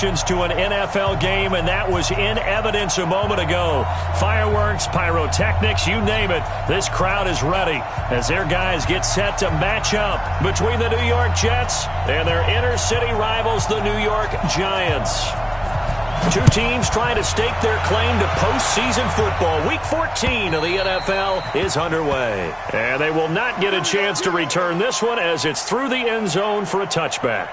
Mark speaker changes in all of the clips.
Speaker 1: emotions to an NFL game, and that was in evidence a moment ago. Fireworks, pyrotechnics, you name it. This crowd is ready as their guys get set to match up between the New York Jets and their inner-city rivals, the New York Giants. Two teams trying to stake their claim to postseason football. Week 14 of the NFL is underway. And they will not get a chance to return this one as it's through the end zone for a touchback.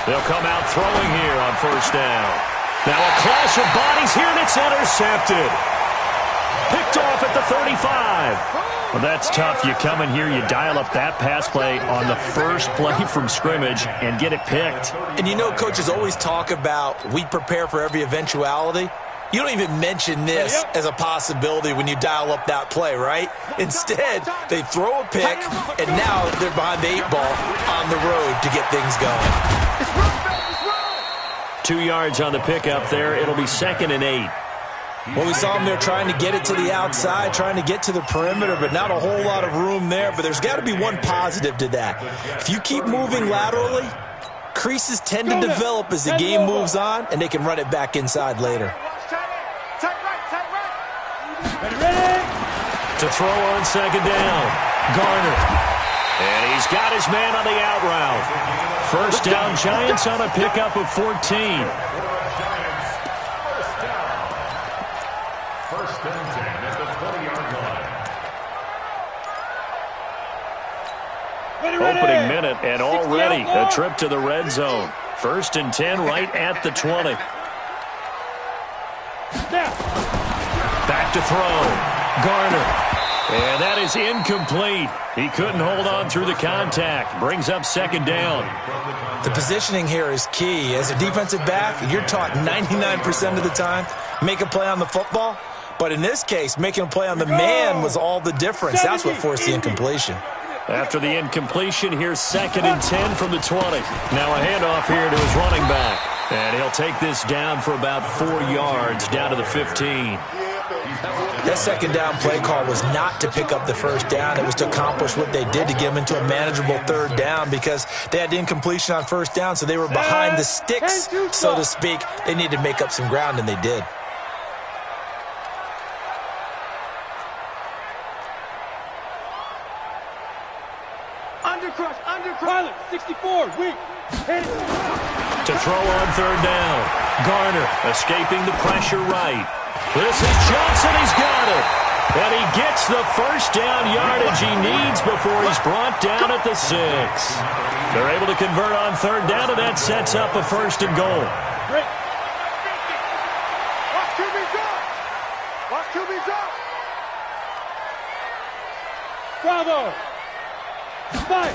Speaker 1: They'll come out throwing here on first down. Now a clash of bodies here, and it's intercepted. Picked off at the 35. Well, that's tough. You come in here, you dial up that pass play on the first play from scrimmage and get it picked.
Speaker 2: And you know, coaches always talk about we prepare for every eventuality. You don't even mention this as a possibility when you dial up that play, right? Instead, they throw a pick, and now they're behind the 8 ball on the road to get things going.
Speaker 1: 2 yards on the pickup there. It'll be 2nd and 8.
Speaker 2: Well, we saw them there trying to get it to the outside, trying to get to the perimeter, but not a whole lot of room there. But there's got to be one positive to that. If you keep moving laterally, creases tend to develop as the game moves on, and they can run it back inside later.
Speaker 1: To throw on 2nd down, Garner. And he's got his man on the out route. First down, Giants on a pickup of 14.
Speaker 3: First and 10 at the 20-yard line.
Speaker 1: Opening minute, and already a trip to the red zone. 1st and 10 right at the 20. Back to throw. Garner. And that is incomplete. He couldn't hold on through the contact. Brings up 2nd down.
Speaker 2: The positioning here is key. As a defensive back, you're taught 99% of the time, make a play on the football. But in this case, making a play on the man was all the difference. That's what forced the incompletion.
Speaker 1: After the incompletion, here's 2nd and 10 from the 20. Now a handoff here to his running back. And he'll take this down for about 4 yards, down to the 15.
Speaker 2: That 2nd down play call was not to pick up the first down. It was to accomplish what they did to get them into a manageable 3rd down because they had incompletion on 1st down, so they were behind the sticks, so to speak. They needed to make up some ground, and they did.
Speaker 4: Undercrush, 64, weak.
Speaker 1: To throw on 3rd down. Garner escaping the pressure right. This is Johnson. He's got it. And he gets the first down yardage he needs before he's brought down at the 6. They're able to convert on 3rd down, and that sets up a 1st and goal.
Speaker 4: Great. Watch QB's up. Watch QB's up. Bravo. Fight.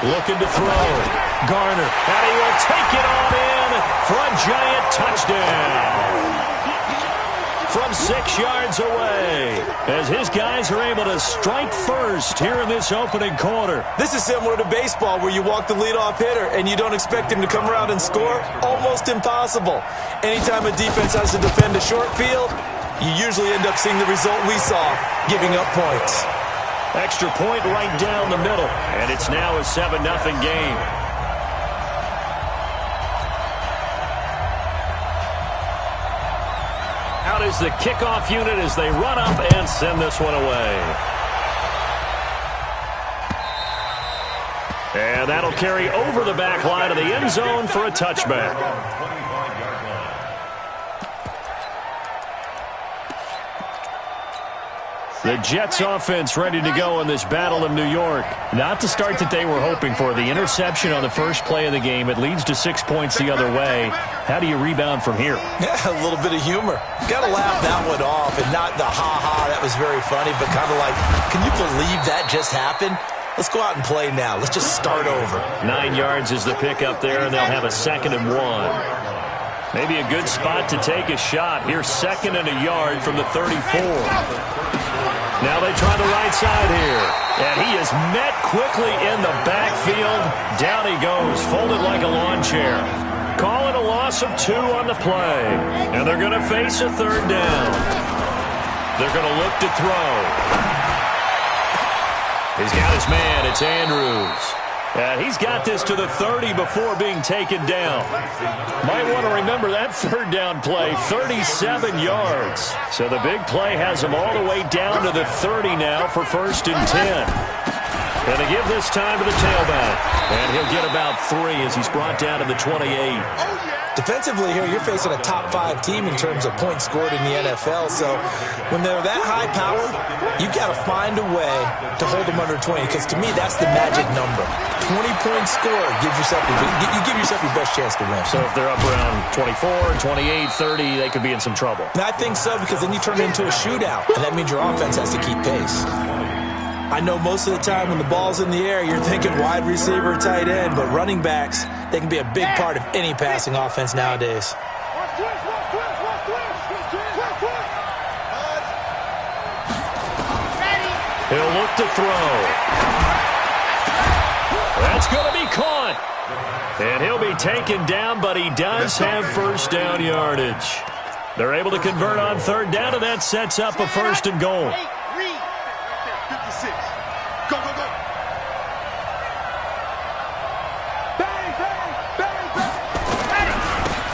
Speaker 1: Looking to throw. Garner. And he will take it on in for a Giant touchdown. From 6 yards away, as his guys are able to strike first here in this opening quarter.
Speaker 2: This is similar to baseball where you walk the leadoff hitter and you don't expect him to come around and score. Almost impossible. Anytime a defense has to defend a short field, you usually end up seeing the result we saw, giving up points.
Speaker 1: Extra point right down the middle, and it's now a 7-0 game. Out is the kickoff unit as they run up and send this one away. And that'll carry over the back line of the end zone for a touchback. The Jets offense ready to go in this battle of New York. Not the start that they were hoping for. The interception on the first play of the game. It leads to 6 points the other way. How do you rebound from here?
Speaker 2: Yeah, a little bit of humor. Got to laugh that one off and not the ha-ha, that was very funny, but kind of like, can you believe that just happened? Let's go out and play now. Let's just start over.
Speaker 1: 9 yards is the pickup there, and they'll have a 2nd and 1. Maybe a good spot to take a shot. Here's 2nd and a yard from the 34. Now they try the right side here. And he is met quickly in the backfield. Down he goes, folded like a lawn chair. Call it a loss of 2 on the play. And they're going to face a third down. They're going to look to throw. He's got his man. It's Andrews. And he's got this to the 30 before being taken down. Might want to remember that third down play, 37 yards. So the big play has him all the way down to the 30 now for 1st and 10. And they give this time to the tailback. And he'll get about 3 as he's brought down to the 28.
Speaker 2: Defensively here, you're facing a top-5 team in terms of points scored in the NFL. So when they're that high-powered, you've got to find a way to hold them under 20. Because to me, that's the magic number. 20-point score gives yourself you give yourself your best chance to win.
Speaker 1: So if they're up around 24, 28, 30, they could be in some trouble.
Speaker 2: And I think so, because then you turn it into a shootout, and that means your offense has to keep pace. I know most of the time when the ball's in the air, you're thinking wide receiver, tight end, but running backs, they can be a big part of any passing offense nowadays.
Speaker 1: He'll look to throw. That's going to be caught. And he'll be taken down, but he does have 1st down yardage. They're able to convert on 3rd down, and that sets up a 1st and goal.
Speaker 4: Go, go, go. Bang, bang, bang, bang.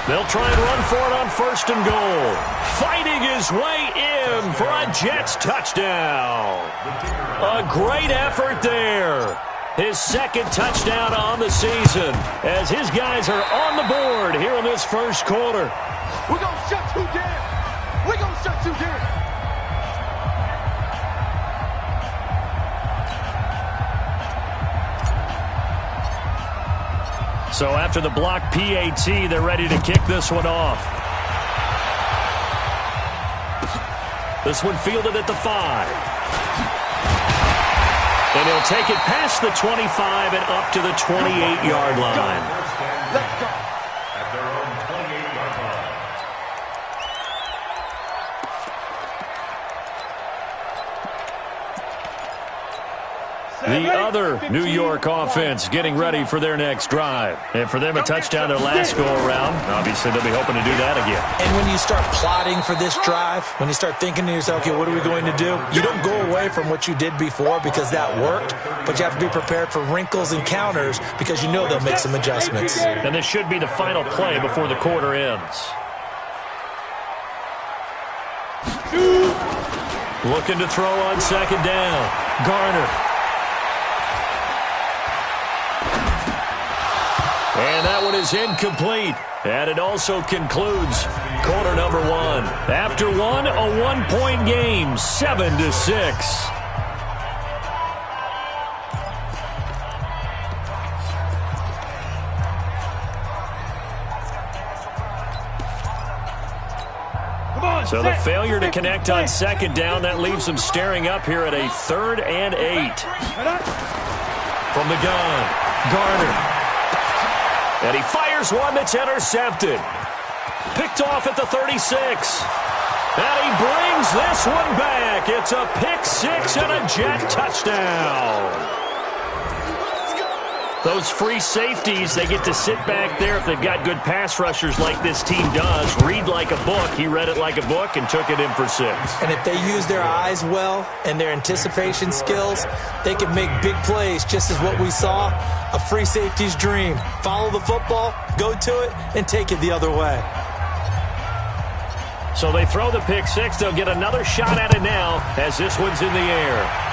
Speaker 1: They'll try and run for it on 1st and goal. Fighting his way in for a Jets touchdown. A great effort there. His 2nd touchdown on the season as his guys are on the board here in this 1st quarter.
Speaker 4: We're going to shut you down. We're going to shut you down.
Speaker 1: So after the block PAT, they're ready to kick this one off. This one fielded at the 5. And he'll take it past the 25 and up to the 28-yard line.
Speaker 4: Let's go.
Speaker 3: At their own 28-yard line.
Speaker 1: The other New York offense getting ready for their next drive. And for them, a touchdown their last go-around. Obviously, they'll be hoping to do that again.
Speaker 2: And when you start plotting for this drive, when you start thinking to yourself, okay, what are we going to do? You don't go away from what you did before because that worked, but you have to be prepared for wrinkles and counters because you know they'll make some adjustments.
Speaker 1: And this should be the final play before the quarter ends. Looking to throw on 2nd down. Garner. And that one is incomplete. And it also concludes quarter number 1. After one, a 1-point game, 7-6. So the failure to connect on 2nd down, that leaves them staring up here at a 3rd and 8. From the gun, Garner. And he fires one that's intercepted. Picked off at the 36. And he brings this one back. It's a pick 6 and a Jet touchdown. Those free safeties, they get to sit back there if they've got good pass rushers like this team does. Read like a book. He read it like a book and took it in for 6.
Speaker 2: And if they use their eyes well and their anticipation skills, they can make big plays, just as what we saw, a free safety's dream. Follow the football, go to it, and take it the other way.
Speaker 1: So they throw the pick 6. They'll get another shot at it now as this one's in the air.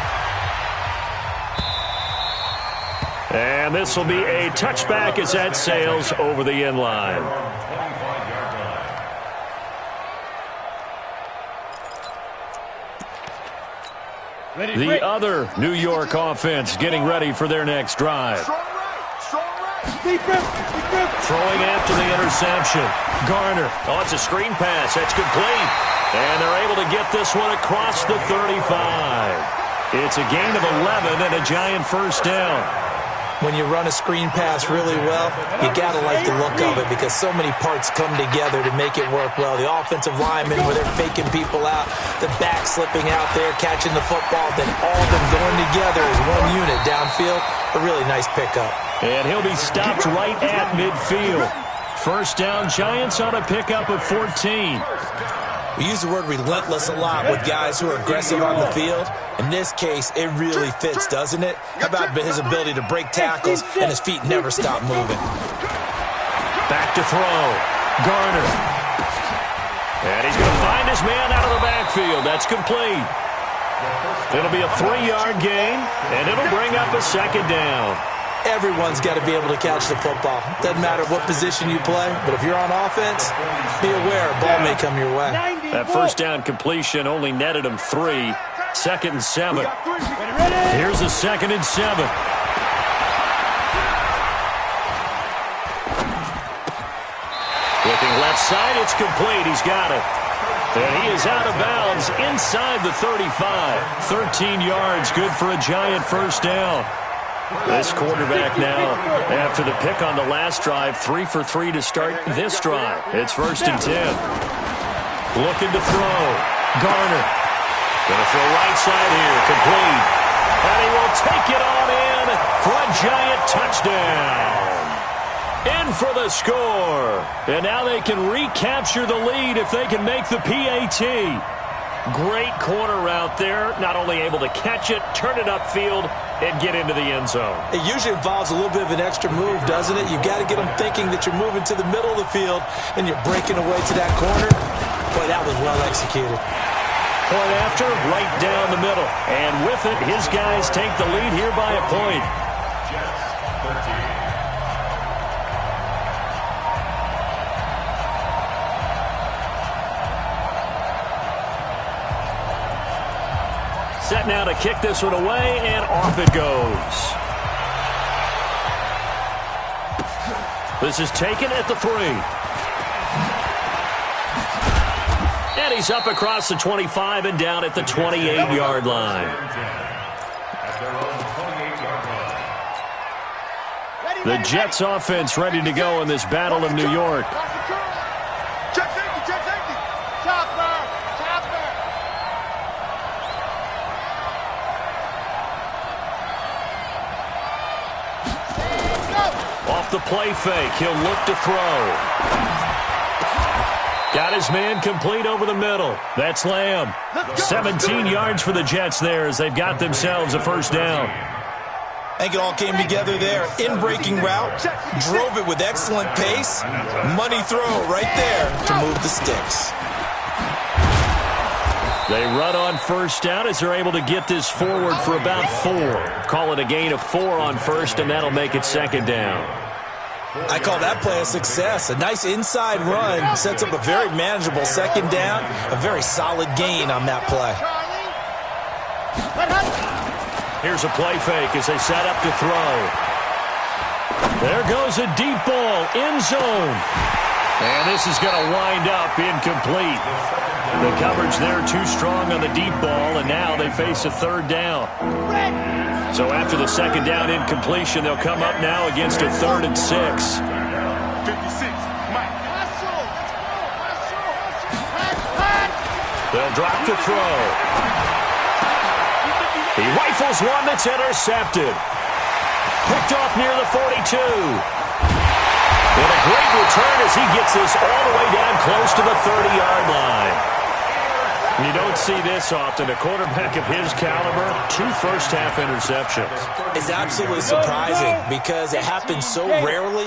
Speaker 1: And this will be a touchback as that sails over the end line. The other New York offense getting ready for their next drive. Throwing after the interception. Garner. Oh, it's a screen pass. That's complete. And they're able to get this one across the 35. It's a gain of 11 and a giant 1st down.
Speaker 2: When you run a screen pass really well, you got to like the look of it because so many parts come together to make it work well. The offensive linemen, where they're faking people out, the back slipping out there, catching the football, then all of them going together as one unit downfield. A really nice pickup.
Speaker 1: And he'll be stopped right at midfield. First down, Giants on a pickup of 14.
Speaker 2: We use the word relentless a lot with guys who are aggressive on the field. In this case, it really fits, doesn't it? How about his ability to break tackles and his feet never stop moving?
Speaker 1: Back to throw. Garner. And he's going to find his man out of the backfield. That's complete. It'll be a 3-yard gain, and it'll bring up a second down.
Speaker 2: Everyone's got to be able to catch the football. Doesn't matter what position you play, but if you're on offense, be aware a ball may come your way.
Speaker 1: That first down completion only netted him 3. 2nd and 7. Here's a 2nd and 7. Looking left side, it's complete. He's got it. And he is out of bounds inside the 35. 13 yards, good for a Giant first down. This quarterback now, after the pick on the last drive, 3 for 3 to start this drive. It's 1st and 10. Looking to throw. Garner. Going to throw right side here. Complete. And he will take it on in for a Giant touchdown. In for the score. And now they can recapture the lead if they can make the PAT. Great corner route there. Not only able to catch it, turn it upfield, and get into the end zone.
Speaker 2: It usually involves a little bit of an extra move, doesn't it? You've got to get them thinking that you're moving to the middle of the field and you're breaking away to that corner. Boy, that was well executed.
Speaker 1: Point after, right down the middle. And with it, his guys take the lead here by a point. Set now to kick this one away, and off it goes. This is taken at the 3. And he's up across the 25 and down at the 28-yard line. The Jets offense ready to go in this battle of New York. Off the play fake, he'll look to throw. Got his man complete over the middle. That's Lamb. 17 yards for the Jets there as they've got themselves a first down.
Speaker 2: I think it all came together there. In-breaking route, drove it with excellent pace. Money throw right there to move the sticks.
Speaker 1: They run on first down as they're able to get this forward for about 4. Call it a gain of 4 on first, and that'll make it second down.
Speaker 2: I call that play a success. A nice inside run sets up a very manageable second down. A very solid gain on that play.
Speaker 1: Here's a play fake as they set up to throw. There goes a deep ball, end zone. And this is going to wind up incomplete. The coverage there too strong on the deep ball, and now they face a third down. So after the second down incompletion, they'll come up now against a 3rd and 6.
Speaker 4: 56, Mike.
Speaker 1: They'll drop to throw. He rifles one that's intercepted. Picked off near the 42. And a great return as he gets this all the way down close to the 30-yard line. You don't see this often. A quarterback of his caliber, 2 first-half interceptions.
Speaker 2: It's absolutely surprising because it happens so rarely.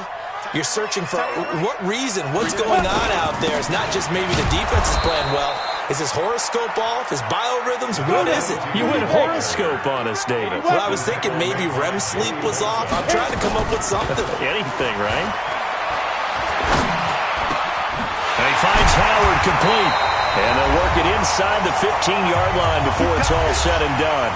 Speaker 2: You're searching for what reason, what's going on out there. It's not just maybe the defense is playing well. Is his horoscope off? His biorhythms? What is it?
Speaker 1: You went horoscope on us, David.
Speaker 2: Well, I was thinking maybe REM sleep was off. I'm trying to come up with something.
Speaker 1: Anything, right? And he finds Howard complete. And they'll work it inside the 15-yard line before it's all said and done.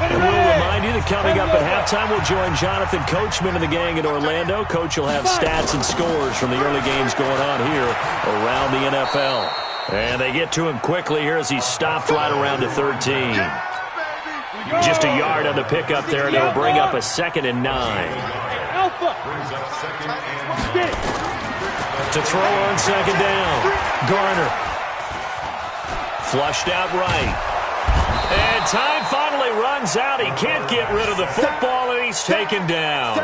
Speaker 1: And we'll remind you that coming up at halftime, we'll join Jonathan Coachman and the gang in Orlando. Coach will have stats and scores from the early games going on here around the NFL. And they get to him quickly here as he's stopped right around the 13. Just a yard on the pickup there, and it'll bring up a 2nd and 9. To throw on second down. Garner. Flushed out right. And time finally runs out. He can't get rid of the football, and he's taken down.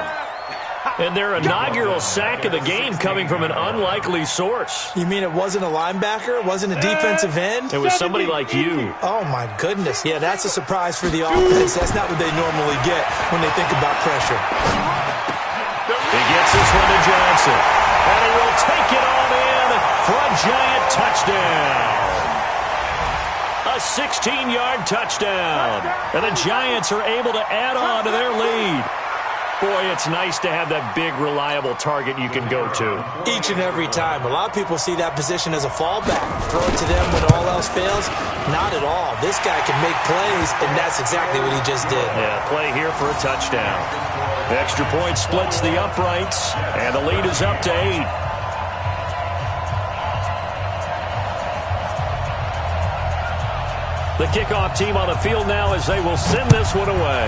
Speaker 1: And their inaugural sack of the game coming from an unlikely source.
Speaker 2: You mean it wasn't a linebacker? It wasn't a defensive end?
Speaker 1: It was somebody like you.
Speaker 2: Oh, my goodness. Yeah, that's a surprise for the offense. That's not what they normally get when they think about pressure.
Speaker 1: He gets this one to Johnson. And he will take it on in for a giant touchdown. A 16-yard touchdown. And the Giants are able to add on to their lead. Boy, it's nice to have that big, reliable target you can go to.
Speaker 2: Each and every time. A lot of people see that position as a fallback. Throw it to them when all else fails. Not at all. This guy can make plays, and that's exactly what he just did.
Speaker 1: Yeah, play here for a touchdown. Extra point splits the uprights, and the lead is up to 8. The kickoff team on the field now as they will send this one away.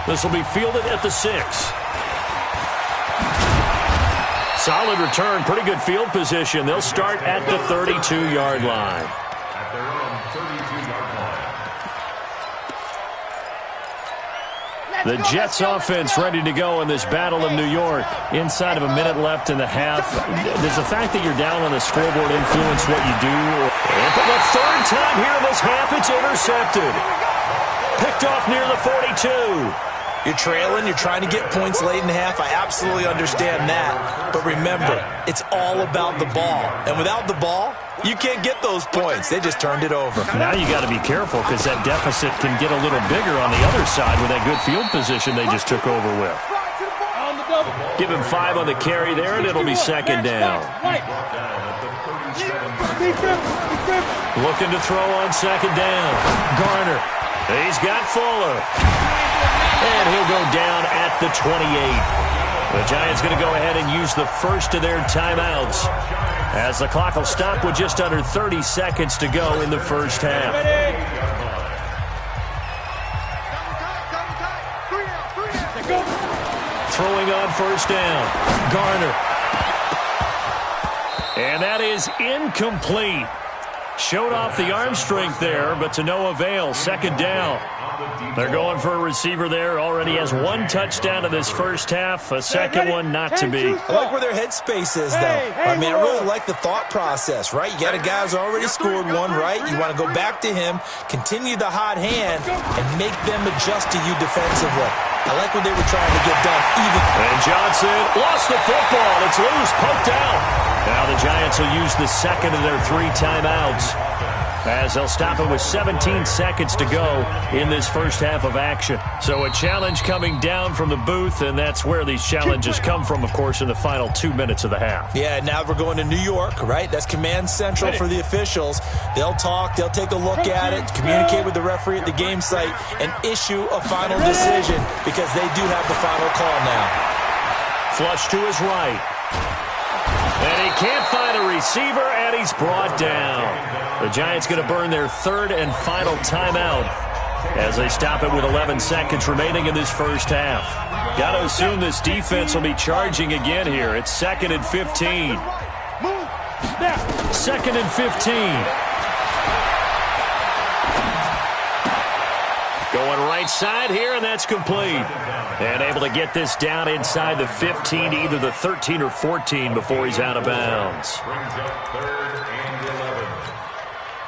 Speaker 1: This will be fielded at the 6. Solid return, pretty good field position. They'll start at the 32-yard line.
Speaker 3: At their own 32-yard line.
Speaker 1: The Jets offense ready to go in this battle of New York. Inside of a minute left in the half. Does the fact that you're down on the scoreboard influence what you do? And for the third time here in this half, it's intercepted. Picked off near the 42.
Speaker 2: You're trailing, you're trying to get points late in the half. I absolutely understand that. But remember, it's all about the ball. And without the ball, you can't get those points. They just turned it over.
Speaker 1: Now you got to be careful because that deficit can get a little bigger on the other side with that good field position they just took over with. Give him 5 on the carry there, and it'll be second down. Looking to throw on second down. Garner. He's got Fuller. And he'll go down at the 28. The Giants going to go ahead and use the first of their timeouts as the clock will stop with just under 30 seconds to go in the first half. Throwing on first down. Garner. And that is incomplete. Showed off the arm strength there, but to no avail. Second down. They're going for a receiver there. Already has 1 touchdown in this first half. A second one not to be.
Speaker 2: I like where their headspace is, though. I mean, I really like the thought process, right? You got a guy who's already scored one, right? You want to go back to him, continue the hot hand, and make them adjust to you defensively. I like what they were trying to get done.
Speaker 1: And Johnson lost the football. It's loose, poked out. Now the Giants will use the second of their 3 timeouts as they'll stop it with 17 seconds to go in this first half of action. So a challenge coming down from the booth, and that's where these challenges come from, of course, in the final 2 minutes of the half.
Speaker 2: Yeah, now we're going to New York, right? That's command central for the officials. They'll talk, they'll take a look at it, communicate with the referee at the game site, and issue a final decision because they do have the final call now.
Speaker 1: Flush to his right. And he can't find a receiver, and he's brought down. The Giants going to burn their 3rd and final timeout as they stop it with 11 seconds remaining in this first half. Got to assume this defense will be charging again here. It's 2nd and 15. 2nd and 15. Going right side here, and that's complete. And able to get this down inside the 15, either the 13 or 14 before he's out of bounds.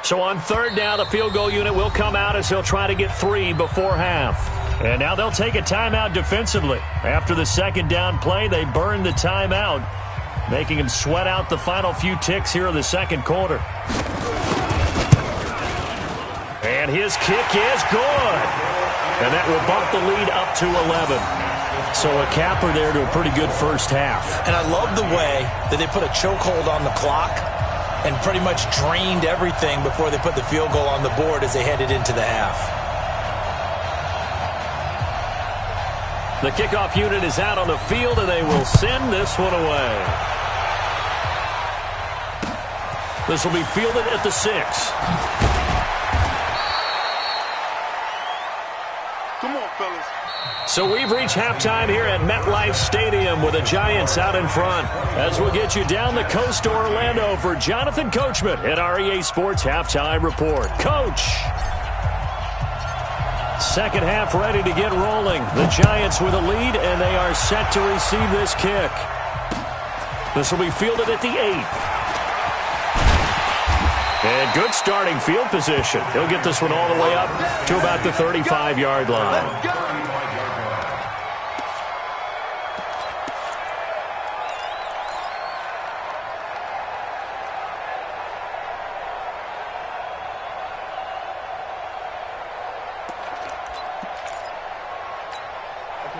Speaker 1: So on 3rd down, the field goal unit will come out as he'll try to get 3 before half. And now they'll take a timeout defensively. After the 2nd down play, they burn the timeout, making him sweat out the final few ticks here in the 2nd quarter. And his kick is good. And that will bump the lead up to 11. So a capper there to a pretty good first half.
Speaker 2: And I love the way that they put a chokehold on the clock and pretty much drained everything before they put the field goal on the board as they headed into the half.
Speaker 1: The kickoff unit is out on the field, and they will send this one away. This will be fielded at the 6.
Speaker 4: Come on, fellas.
Speaker 1: So we've reached halftime here at MetLife Stadium with the Giants out in front. As we'll get you down the coast to Orlando for Jonathan Coachman at our EA Sports Halftime Report. Coach. Second half ready to get rolling. The Giants with a lead, and they are set to receive this kick. This will be fielded at the 8. And good starting field position. He'll get this one all the way up to about the 35-yard line.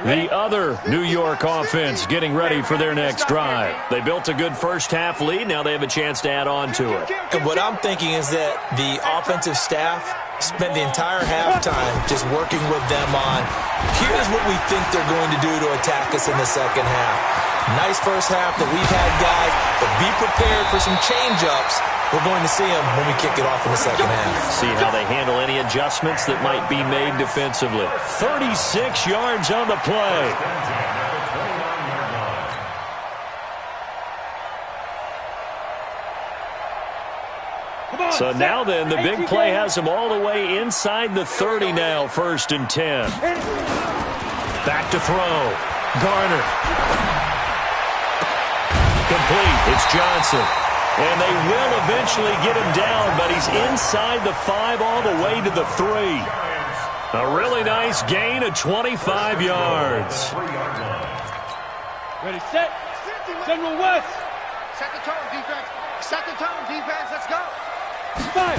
Speaker 1: The other New York offense getting ready for their next drive. They built a good first-half lead. Now they have a chance to add on to it.
Speaker 2: And what I'm thinking is that the offensive staff spent the entire halftime just working with them on, here's what we think they're going to do to attack us in the second half. Nice first half that we've had, guys, but be prepared for some change-ups. We're going to see them when we kick it off in the second half.
Speaker 1: See how they handle any adjustments that might be made defensively. 36 yards on the play. So now then, the big play has them all the way inside the 30 now, 1st and 10. Back to throw. Garner. Complete. It's Johnson. And they will eventually get him down, but he's inside the 5 all the way to the 3. A really nice gain of 25 yards.
Speaker 4: Ready, set. General West. Set the tone, defense. Set the tone, defense. Let's go. 5.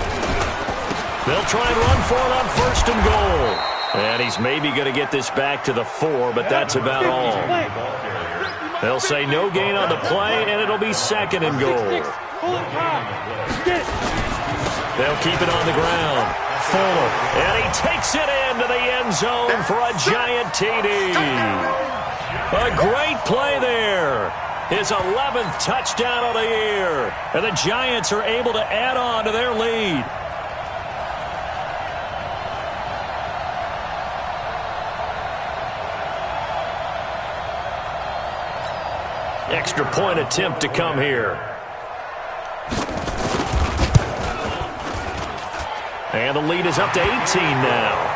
Speaker 1: They'll try and run for it on 1st and goal. And he's maybe going to get this back to the 4, but that's about all. They'll say no gain on the play, and it'll be 2nd and goal. They'll keep it on the ground. Fuller, and he takes it into the end zone for a giant TD. A great play there. His 11th touchdown of the year. And the Giants are able to add on to their lead. Extra point attempt to come here. And the lead is up to 18 now.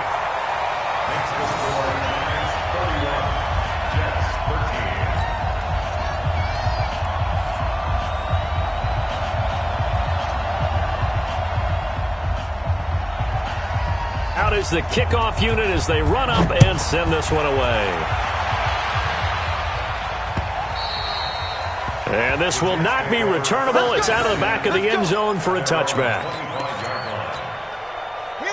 Speaker 1: Out is the kickoff unit as they run up and send this one away. And this will not be returnable. It's out of the back of the end zone for a touchback.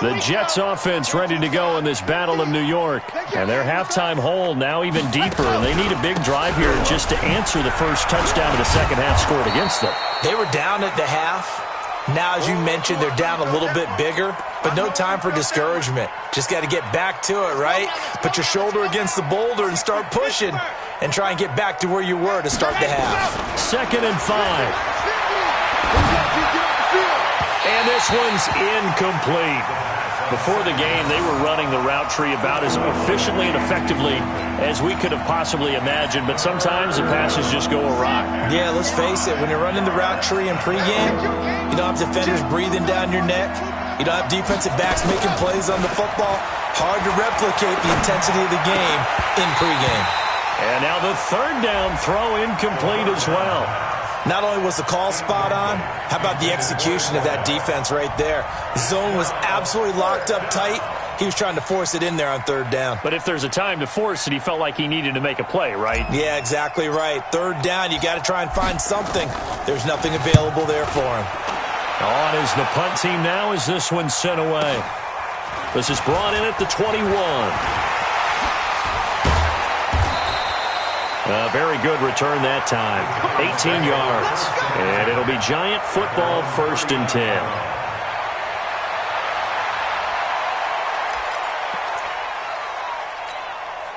Speaker 1: The Jets offense ready to go in this Battle of New York. And their halftime hole now even deeper. And they need a big drive here just to answer the first touchdown of the second half scored against them.
Speaker 2: They were down at the half. Now, as you mentioned, they're down a little bit bigger. But no time for discouragement. Just got to get back to it, right? Put your shoulder against the boulder and start pushing. And try and get back to where you were to start the half.
Speaker 1: 2nd and 5. And this one's incomplete. Before the game, they were running the route tree about as efficiently and effectively as we could have possibly imagined, but sometimes the passes just go awry.
Speaker 2: Yeah, let's face it. When you're running the route tree in pregame, you don't have defenders breathing down your neck. You don't have defensive backs making plays on the football. Hard to replicate the intensity of the game in pregame.
Speaker 1: And now the 3rd down throw incomplete as well.
Speaker 2: Not only was the call spot on, how about the execution of that defense right there? The zone was absolutely locked up tight. He was trying to force it in there on 3rd down.
Speaker 1: But if there's a time to force it, he felt like he needed to make a play, right?
Speaker 2: Yeah, exactly right. 3rd down, you got to try and find something. There's nothing available there for him.
Speaker 1: On is the punt team now as this one's sent away. This is brought in at the 21. A very good return that time. 18 yards. And it'll be Giant football 1st and 10.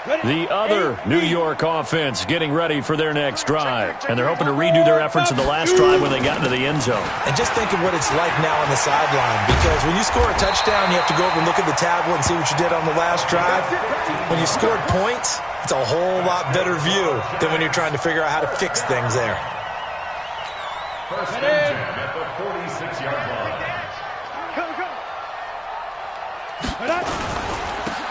Speaker 1: The other New York offense getting ready for their next drive. And they're hoping to redo their efforts in the last drive when they got into the end zone.
Speaker 2: And just think of what it's like now on the sideline. Because when you score a touchdown, you have to go over and look at the tablet and see what you did on the last drive. When you scored points, it's a whole lot better view than when you're trying to figure out how to fix things there.
Speaker 3: 1st and 10 at the 46-yard line.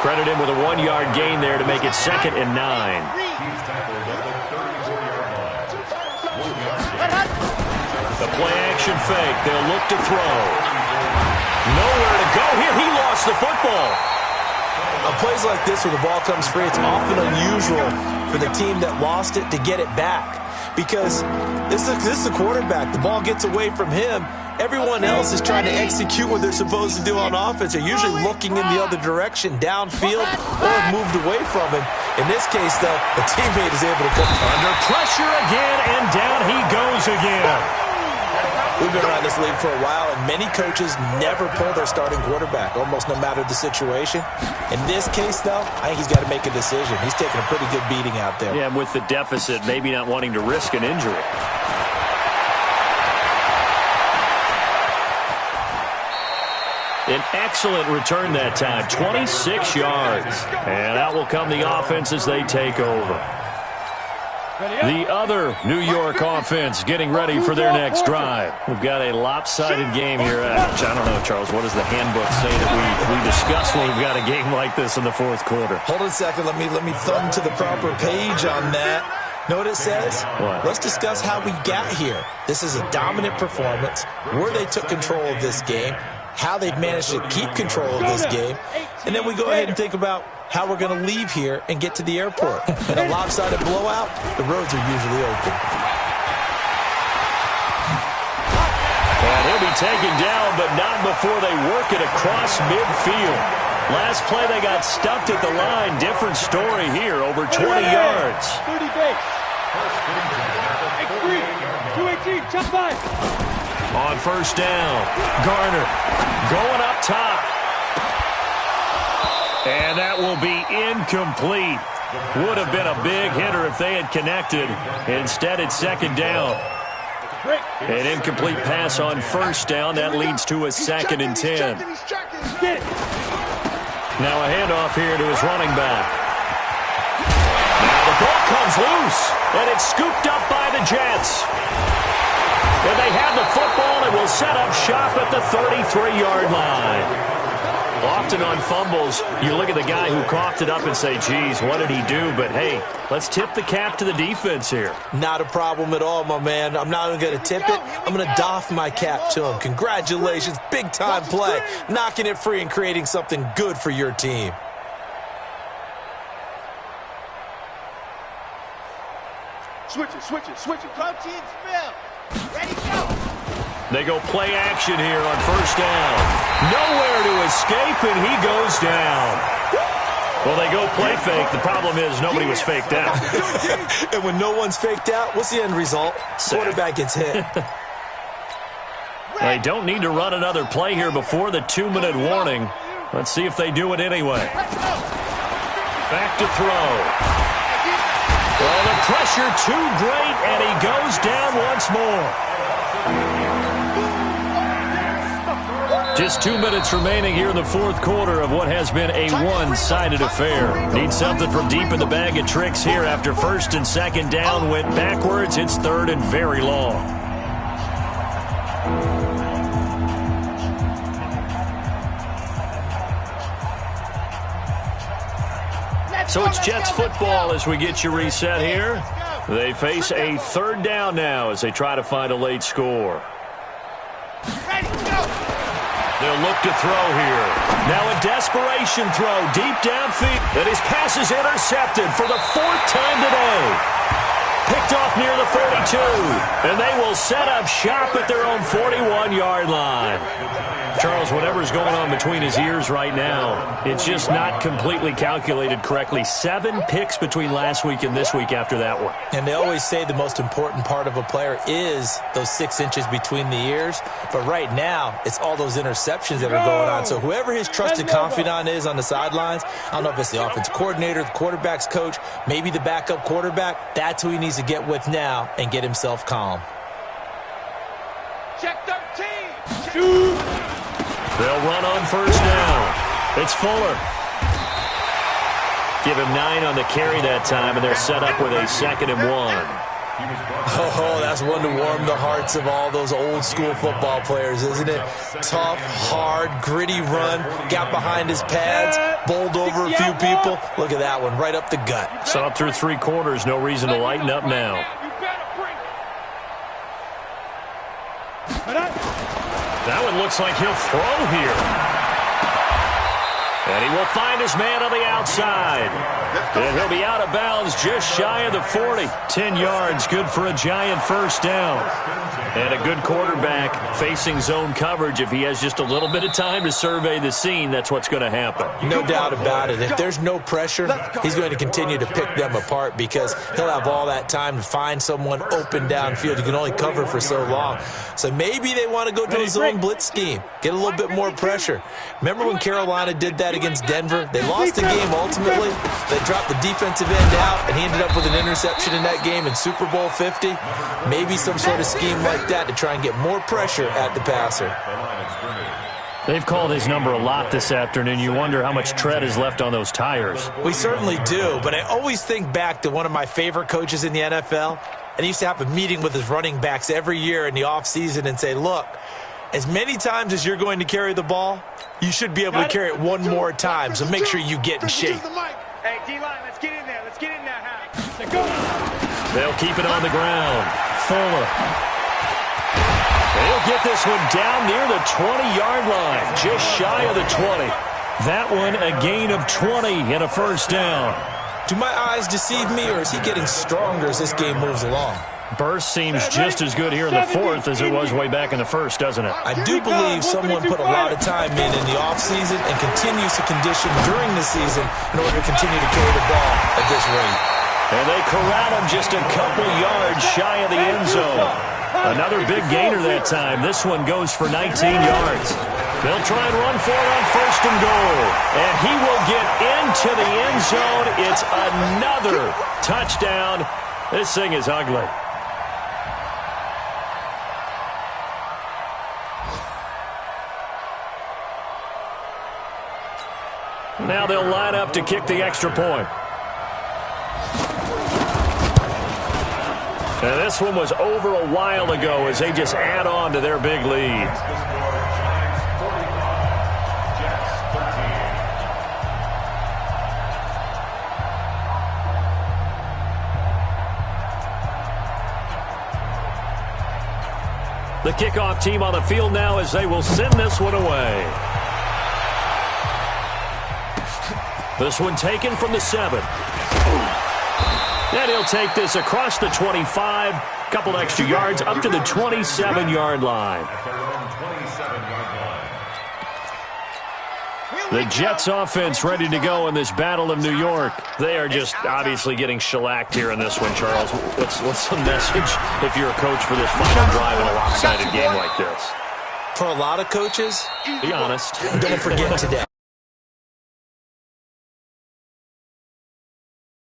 Speaker 1: Credit him with a 1-yard gain there to make it 2nd and 9.
Speaker 3: He's tackled at the 34-yard line.
Speaker 1: The play-action fake. They'll look to throw. Nowhere to go here. He lost the football.
Speaker 2: On plays like this where the ball comes free, it's often unusual for the team that lost it to get it back. Because this is the quarterback. The ball gets away from him. Everyone else is trying to execute what they're supposed to do on offense. They're usually looking in the other direction, downfield, or have moved away from him. In this case, though, a teammate is able to come
Speaker 1: under pressure again, and down he goes again.
Speaker 2: We've been around this league for a while, and many coaches never pull their starting quarterback, almost no matter the situation. In this case, though, I think he's got to make a decision. He's taking a pretty good beating out there.
Speaker 1: Yeah, and with the deficit, maybe not wanting to risk an injury. An excellent return that time, 26 yards. And out will come the offense as they take over. The other New York offense getting ready for their next drive. We've got a lopsided game here. I don't know, Charles, what does the handbook say that we discuss when we've got a game like this in the fourth quarter?
Speaker 2: Hold on a second. Let me thumb to the proper page on that. Know what it says?
Speaker 1: What?
Speaker 2: Let's discuss how we got here. This is a dominant performance, where they took control of this game, how they've managed to keep control of this game, and then we go ahead and think about how we're going to leave here and get to the airport. In a lopsided blowout, the roads are usually open.
Speaker 1: And he'll be taken down, but not before they work it across midfield. Last play, they got stuffed at the line. Different story here, over 20 yards.
Speaker 4: 30 base. X3, 218, chop 5.
Speaker 1: On first down, Garner going up top. And that will be incomplete. Would have been a big hitter if they had connected. Instead, it's second down. An incomplete pass on first down. That leads to a 2nd and 10. Now a handoff here to his running back. Now the ball comes loose, and it's scooped up by the Jets. And they have the football and will set up shop at the 33-yard line. Often on fumbles, you look at the guy who coughed it up and say, geez, what did he do? But, hey, let's tip the cap to the defense here.
Speaker 2: Not a problem at all, my man. I'm not even going to tip it. I'm going to doff my cap to him. Congratulations. Big-time play. Knocking it free and creating something good for your team.
Speaker 4: Switch it. Protein spill. Ready, go.
Speaker 1: They go play action here on first down. Nowhere to escape, and he goes down. Well, they go play fake. The problem is nobody was faked out.
Speaker 2: And when no one's faked out, what's the end result? Quarterback gets hit.
Speaker 1: They don't need to run another play here before the 2-minute warning. Let's see if they do it anyway. Back to throw. Well, the pressure too great, and he goes down once more. Just 2 minutes remaining here in the fourth quarter of what has been a one-sided affair. Need something from deep in the bag of tricks here after first and second down went backwards. It's third and very long. So it's Jets football as we get you reset here. They face a third down now as they try to find a late score. They'll look to throw here. Now a desperation throw deep downfield. And his pass is intercepted for the 4th time today. Picked off near the 42. And they will set up shop at their own 41-yard line. Charles, whatever's going on between his ears right now, it's just not completely calculated correctly. 7 picks between last week and this week after that one.
Speaker 2: And they always say the most important part of a player is those 6 inches between the ears. But right now, it's all those interceptions that are going on. So whoever his trusted confidant is on the sidelines, I don't know if it's the offense coordinator, the quarterback's coach, maybe the backup quarterback, that's who he needs to get with now and get himself calm.
Speaker 4: Check 13.
Speaker 1: They'll run on first down. It's Fuller. Give him 9 on the carry that time, and they're set up with a 2nd and 1.
Speaker 2: Oh, that's one to warm the hearts of all those old school football players, isn't it? Tough, hard, gritty run, got behind his pads, bowled over a few people. Look at that one, right up the gut.
Speaker 1: So up through 3 quarters, no reason to lighten up now. That one looks like he'll throw here. And he will find his man on the outside. And he'll be out of bounds just shy of the 40. 10 yards, good for a giant first down. And a good quarterback facing zone coverage. If he has just a little bit of time to survey the scene, that's what's going to happen.
Speaker 2: No doubt about it. If there's no pressure, he's going to continue to pick them apart because he'll have all that time to find someone open downfield. You can only cover for so long. So maybe they want to go to a zone blitz scheme, get a little bit more pressure. Remember when Carolina did that against Denver? They lost the game ultimately. They dropped the defensive end out, and he ended up with an interception in that game in Super Bowl 50. Maybe some sort of scheme like that to try and get more pressure at the passer.
Speaker 1: They've called his number a lot this afternoon. You wonder how much tread is left on those tires.
Speaker 2: We certainly do, but I always think back to one of my favorite coaches in the NFL, and he used to have a meeting with his running backs every year in the offseason and say, look, as many times as you're going to carry the ball, you should be able to carry it one more time, so make sure you get in shape.
Speaker 4: Hey, D-line, let's get in there. Let's get in there, Hal.
Speaker 1: They'll keep it on the ground. Fuller. They'll get this one down near the 20-yard line, just shy of the 20. That one a gain of 20 and a first down.
Speaker 2: Do my eyes deceive me, or is he getting stronger as this game moves along?
Speaker 1: Burst seems just as good here in the 4th as it was way back in the 1st, doesn't it?
Speaker 2: I do believe someone put a lot of time in the offseason and continues to condition during the season in order to continue to carry the ball at this rate.
Speaker 1: And they corral him just a couple yards shy of the end zone. Another big gainer that time. This one goes for 19 yards. They'll try and run for it on 1st and goal. And he will get into the end zone. It's another touchdown. This thing is ugly. Now they'll line up to kick the extra point. And this one was over a while ago as they just add on to their big lead. The kickoff team on the field now as they will send this one away. This one taken from the 7. And he'll take this across the 25. Couple extra yards up to the 27-yard line. The Jets offense ready to go in this Battle of New York. They are just obviously getting shellacked here in this one, Charles. What's the message if you're a coach for this final drive in a lopsided game like this?
Speaker 2: For a lot of coaches,
Speaker 1: be honest.
Speaker 2: don't forget today.